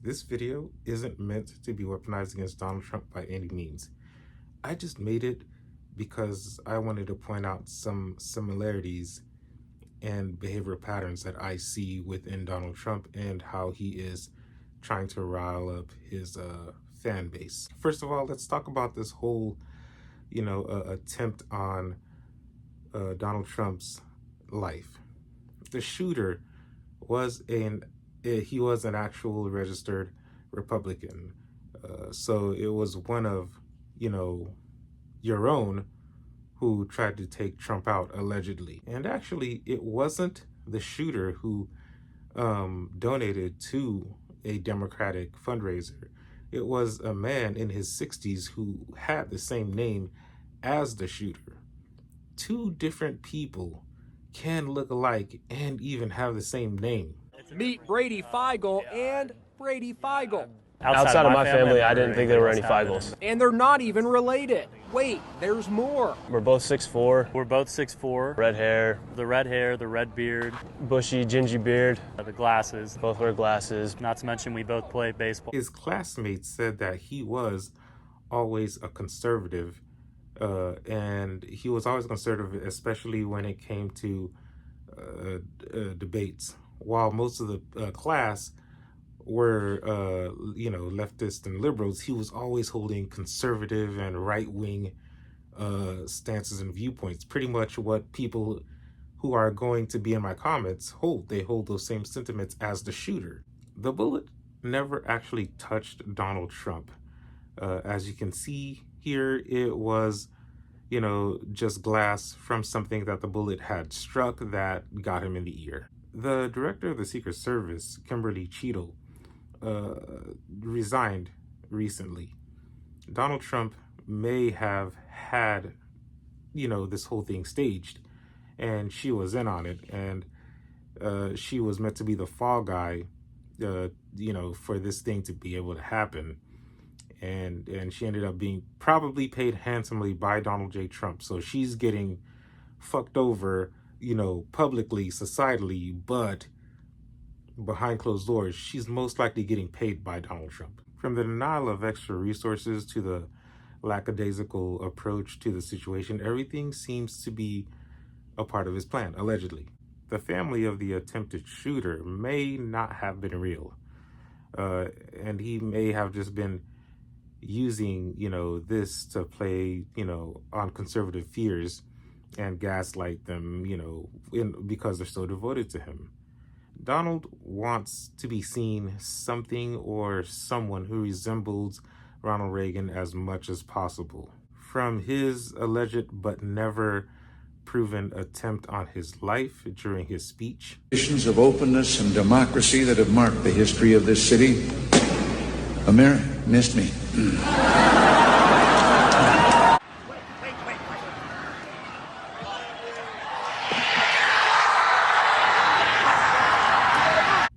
This video isn't meant to be weaponized against Donald Trump by any means. I just made it because I wanted to point out some similarities and behavioral patterns that I see within Donald Trump and how he is trying to rile up his fan base. First of all, let's talk about this whole, attempt on Donald Trump's life. The shooter was an actual registered Republican. So it was one of, your own who tried to take Trump out, allegedly. And actually, it wasn't the shooter who donated to a Democratic fundraiser. It was a man in his 60s who had the same name as the shooter. Two different people can look alike and even have the same name. Meet Brady Feigl and Brady Feigl. Outside of my family, I didn't think there were any Feigls. And they're not even related. Wait, there's more. We're both 6'4". We're both 6'4". Red hair, The red beard, bushy, gingy beard. the glasses. Both wear glasses. Not to mention we both play baseball. His classmates said that he was always a conservative, and he was always conservative, especially when it came to debates. While most of the class were, leftist and liberals, he was always holding conservative and right-wing stances and viewpoints. Pretty much what people who are going to be in my comments hold. They hold those same sentiments as the shooter. The bullet never actually touched Donald Trump. As you can see here, it was, just glass from something that the bullet had struck that got him in the ear. The director of the Secret Service, Kimberly Cheadle, resigned recently. Donald Trump may have had, this whole thing staged, and she was in on it, and she was meant to be the fall guy, for this thing to be able to happen. And she ended up being probably paid handsomely by Donald J. Trump. So she's getting fucked over, publicly, societally, but behind closed doors, she's most likely getting paid by Donald Trump. From the denial of extra resources to the lackadaisical approach to the situation, everything seems to be a part of his plan, allegedly. The family of the attempted shooter may not have been real. And he may have just been using, this to play, on conservative fears and gaslight them, because they're so devoted to him. Donald wants to be seen something or someone who resembles Ronald Reagan as much as possible. From his alleged but never proven attempt on his life during his speech, Conditions of openness and democracy that have marked the history of this city. Amir missed me.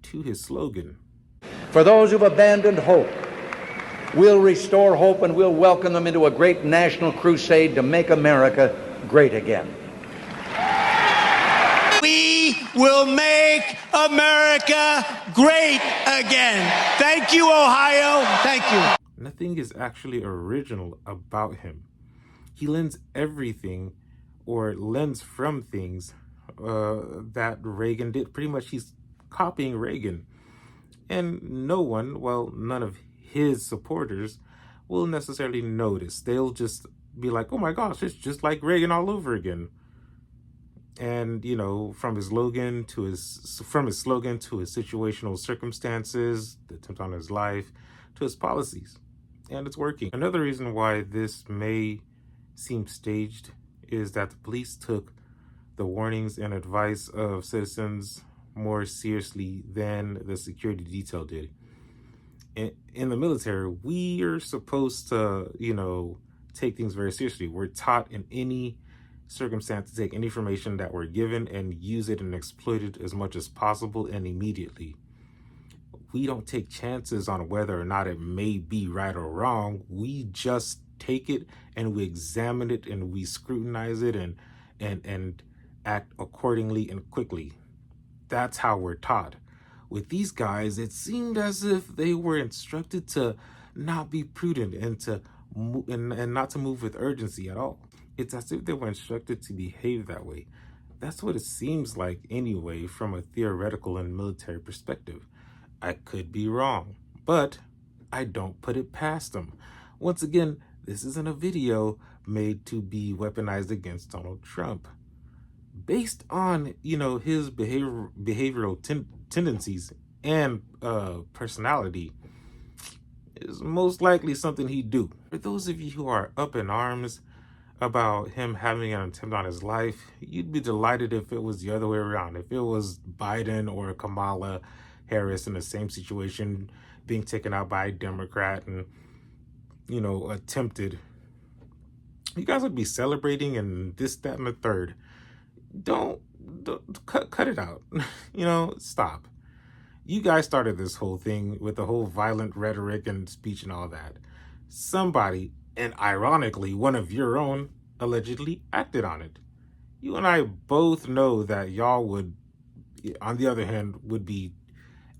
to his slogan, For those who've abandoned hope, we'll restore hope and we'll welcome them into a great national crusade to make America great again. We will make America great again. Thank you, Ohio. Thank you. nothing is actually original about him. He lends everything or lends from things that Reagan did. Pretty much he's copying Reagan. And no one, well, none of his supporters will necessarily notice. They'll just be like, oh my gosh, it's just like Reagan all over again. And, you know, from his slogan to his situational circumstances, the attempt on his life, to his policies. And it's working. Another reason why this may seem staged is that the police took the warnings and advice of citizens more seriously than the security detail did. In the military, we are supposed to, you know, take things very seriously. We're taught in any circumstance to take any information that we're given and use it and exploit it as much as possible and immediately. We don't take chances on whether or not it may be right or wrong. We just take it and we examine it and we scrutinize it and act accordingly and quickly. That's how we're taught. with these guys, it seemed as if they were instructed to not be prudent and and not to move with urgency at all. It's as if they were instructed to behave that way. That's what it seems like anyway, from a theoretical and military perspective. I could be wrong, but I don't put it past them. Once again, this isn't a video made to be weaponized against Donald Trump. Based on, his behavioral tendencies and personality, is most likely something he'd do. For those of you who are up in arms about him having an attempt on his life, you'd be delighted if it was the other way around. If it was Biden or Kamala Harris in the same situation, being taken out by a Democrat and, attempted, you guys would be celebrating and this, that, and the third. Don't cut it out. Stop. You guys started this whole thing with the whole violent rhetoric and speech and all that. Somebody, and ironically, one of your own, allegedly acted on it. You and I both know that y'all would, on the other hand, would be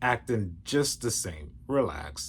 acting just the same. Relax.